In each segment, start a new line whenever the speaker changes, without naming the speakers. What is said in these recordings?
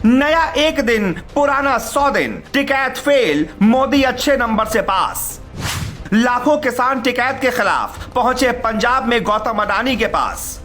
नया एक दिन, पुराना 100 दिन। टिकैत फेल, मोदी अच्छे नंबर से पास। लाखों किसान टिकैत के खिलाफ पहुंचे पंजाब में गौतम अडानी के पास।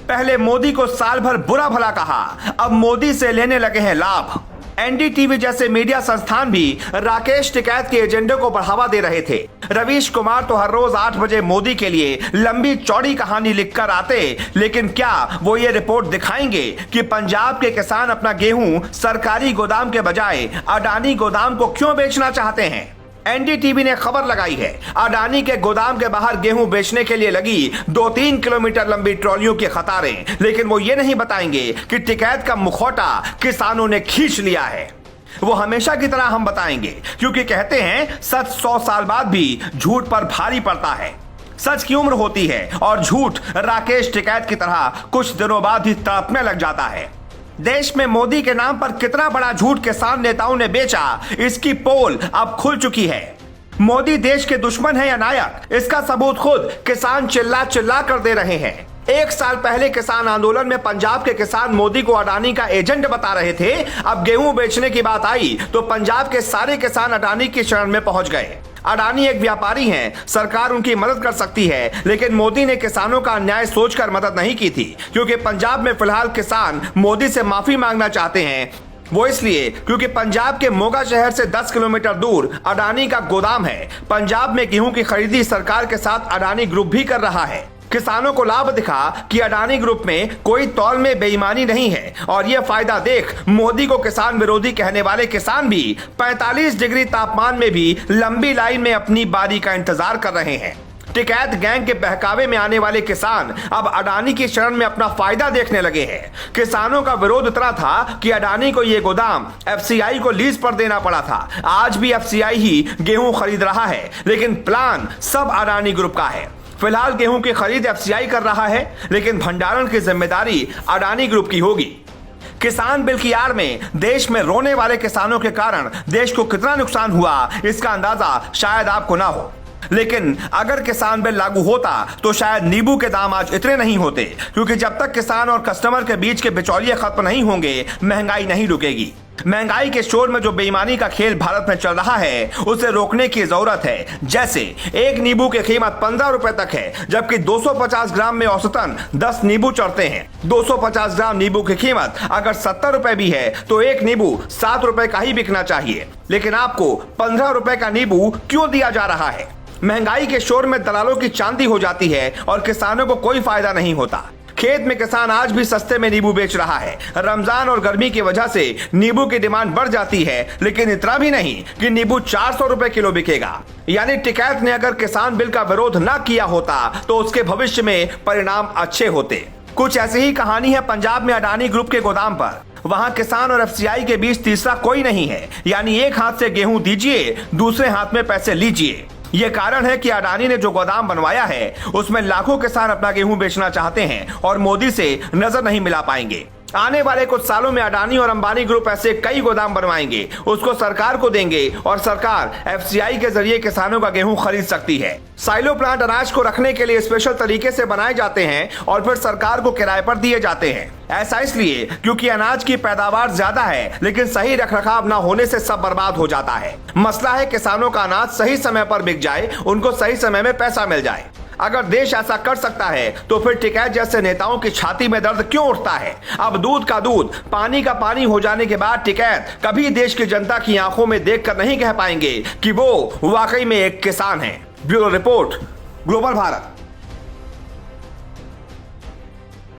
पहले मोदी को साल भर बुरा भला कहा, अब मोदी से लेने लगे हैं लाभ। एनडीटीवी जैसे मीडिया संस्थान भी राकेश टिकैत के एजेंडे को बढ़ावा दे रहे थे। रवीश कुमार तो हर रोज 8 बजे मोदी के लिए लंबी चौड़ी कहानी लिखकर आते, लेकिन क्या वो ये रिपोर्ट दिखाएंगे कि पंजाब के किसान अपना गेहूं सरकारी गोदाम के बजाय अडानी गोदाम को क्यों बेचना चाहते हैं? एनडीटीवी ने खबर लगाई है, अडानी के गोदाम के बाहर गेहूं बेचने के लिए लगी 2-3 किलोमीटर लंबी ट्रॉलियों की कतारें, लेकिन वो ये नहीं बताएंगे कि टिकैत का मुखौटा किसानों ने खींच लिया है। वो हमेशा की तरह हम बताएंगे, क्योंकि कहते हैं सच 100 साल बाद भी झूठ पर भारी पड़ता है। सच की उम्र होती है और झूठ राकेश टिकैत की तरह कुछ दिनों बाद ही तड़पने लग जाता है। देश में मोदी के नाम पर कितना बड़ा झूठ किसान नेताओं ने बेचा, इसकी पोल अब खुल चुकी है। मोदी देश के दुश्मन है या नायक, इसका सबूत खुद किसान चिल्ला चिल्ला कर दे रहे हैं। 1 साल पहले किसान आंदोलन में पंजाब के किसान मोदी को अडानी का एजेंट बता रहे थे। अब गेहूं बेचने की बात आई तो पंजाब के सारे किसान अडानी की शरण में पहुंच गए। अडानी एक व्यापारी हैं, सरकार उनकी मदद कर सकती है, लेकिन मोदी ने किसानों का अन्याय सोचकर मदद नहीं की थी, क्योंकि पंजाब में फिलहाल किसान मोदी से माफी मांगना चाहते हैं। वो इसलिए क्योंकि पंजाब के मोगा शहर से 10 किलोमीटर दूर अडानी का गोदाम है। पंजाब में गेहूं की खरीदी सरकार के साथ अडानी ग्रुप भी कर रहा है। किसानों को लाभ दिखा कि अडानी ग्रुप में कोई तौल में बेईमानी नहीं है, और यह फायदा देख मोदी को किसान विरोधी कहने वाले किसान भी 45 डिग्री तापमान में भी लंबी लाइन में अपनी बारी का इंतजार कर रहे हैं। टिकैत गैंग के बहकावे में आने वाले किसान अब अडानी की शरण में अपना फायदा देखने लगे हैं। किसानों का विरोध इतना था कि अडानी को यह गोदाम एफसीआई को लीज पर देना पड़ा था। आज भी एफसीआई ही गेहूं खरीद रहा है, लेकिन प्लान सब अडानी ग्रुप का है। फिलहाल गेहूं की खरीद एफसीआई कर रहा है, लेकिन भंडारण की जिम्मेदारी अडानी ग्रुप की होगी। किसान बिल की आड़ में देश में रोने वाले किसानों के कारण देश को कितना नुकसान हुआ, इसका अंदाजा शायद आपको ना हो। लेकिन अगर किसान बिल लागू होता तो शायद नींबू के दाम आज इतने नहीं होते, क्योंकि जब तक किसान और कस्टमर के बीच के बिचौलिए खत्म नहीं होंगे, महंगाई नहीं रुकेगी। महंगाई के शोर में जो बेईमानी का खेल भारत में चल रहा है, उसे रोकने की जरूरत है। जैसे एक नींबू की कीमत 15 रुपए तक है, जबकि 250 ग्राम में औसतन 10 नींबू चढ़ते हैं। 250 ग्राम नींबू की कीमत अगर 70 रुपए भी है तो एक नींबू 7 रुपए का ही बिकना चाहिए, लेकिन आपको 15 रुपए का नींबू क्यों दिया जा रहा है? महंगाई के शोर में दलालों की चांदी हो जाती है और किसानों को कोई फायदा नहीं होता। खेत में किसान आज भी सस्ते में नींबू बेच रहा है। रमजान और गर्मी की वजह से नींबू की डिमांड बढ़ जाती है, लेकिन इतना भी नहीं कि नींबू 400 रुपए किलो बिकेगा। यानी टिकैत ने अगर किसान बिल का विरोध न किया होता तो उसके भविष्य में परिणाम अच्छे होते। कुछ ऐसी ही कहानी है पंजाब में अडानी ग्रुप के गोदाम पर। वहां किसान और एफसीआई के बीच तीसरा कोई नहीं है, यानी एक हाथ से गेहूं दीजिए, दूसरे हाथ में पैसे लीजिए। ये कारण है कि अडानी ने जो गोदाम बनवाया है उसमें लाखों किसान अपना गेहूं बेचना चाहते हैं और मोदी से नजर नहीं मिला पाएंगे। आने वाले कुछ सालों में अडानी और अंबानी ग्रुप ऐसे कई गोदाम बनवाएंगे, उसको सरकार को देंगे और सरकार एफसीआई के जरिए किसानों का गेहूं खरीद सकती है। साइलो प्लांट अनाज को रखने के लिए स्पेशल तरीके से बनाए जाते हैं और फिर सरकार को किराए पर दिए जाते हैं। ऐसा इसलिए क्योंकि अनाज की पैदावार ज्यादा है, लेकिन सही रखरखाव न होने से सब बर्बाद हो जाता है। मसला है किसानों का अनाज सही समय पर बिक जाए, उनको सही समय में पैसा मिल जाए। अगर देश ऐसा कर सकता है तो फिर टिकैत जैसे नेताओं की छाती में दर्द क्यों उठता है? अब दूध का दूध, पानी का पानी हो जाने के बाद टिकैत कभी देश की जनता की आंखों में देखकर नहीं कह पाएंगे कि वो वाकई में एक किसान है। Bureau report, global Bharat.